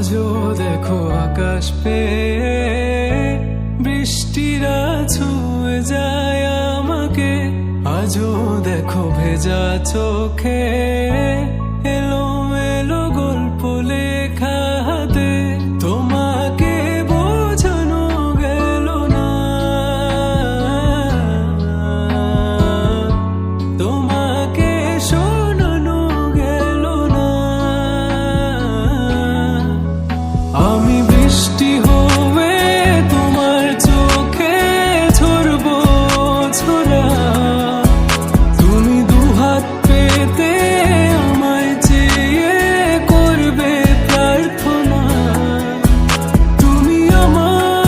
আজও দেখো আকাশ পেয়ে বৃষ্টিরা ছুঁয়ে যায় আমাকে। আজও দেখো ভেজা চোখে এলো এলো গল্প লেখা হাতে। তোমাকে বোঝানো গেল না, তোমাকে শোনানো গেল না। আমি বৃষ্টি হয়ে তোমার চোখে ঝরবো ছোড়া। তুমি দুহাত পেতে আমায় চেয়ে করবে প্রার্থনা। তুমি আমার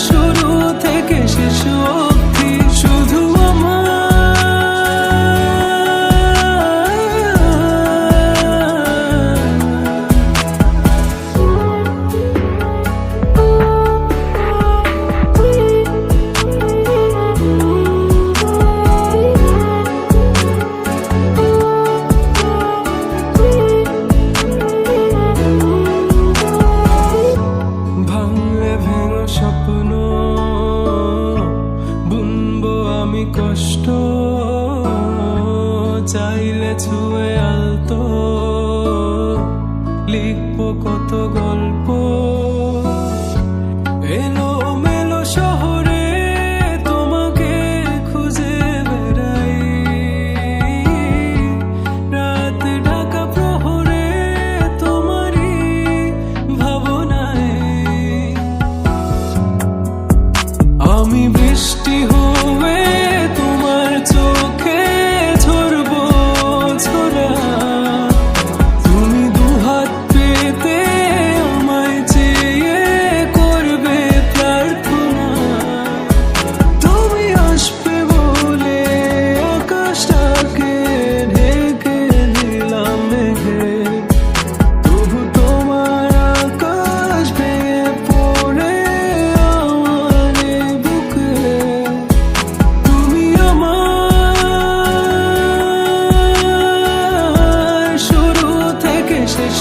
শুরু থেকে শেষ অবধি, শুধু স্বপ্ন বুনবো আমি কষ্ট, চাইলে ছুঁয়ে আলতো লিখবো কত গল্প। এলো মেলো শহরে তোমাকে খুঁজে বেড়াই, রাত ঢাকা প্রহরে তোমারই ভাবনায়। আমি বৃষ্টি হয়ে তোমার চোখে ঝরবো ছোড়া। তুমি দুহাত পেতে আমায় চেয়ে করবে প্রার্থনা। তুমি আসবে বলে আকাশটাকে ঢেকে দিলাম মেঘে, তবু তোমার আকাশ ভেঙে পড়ে আমার বুকে। তুমি আমার শুরু থেকে শেষ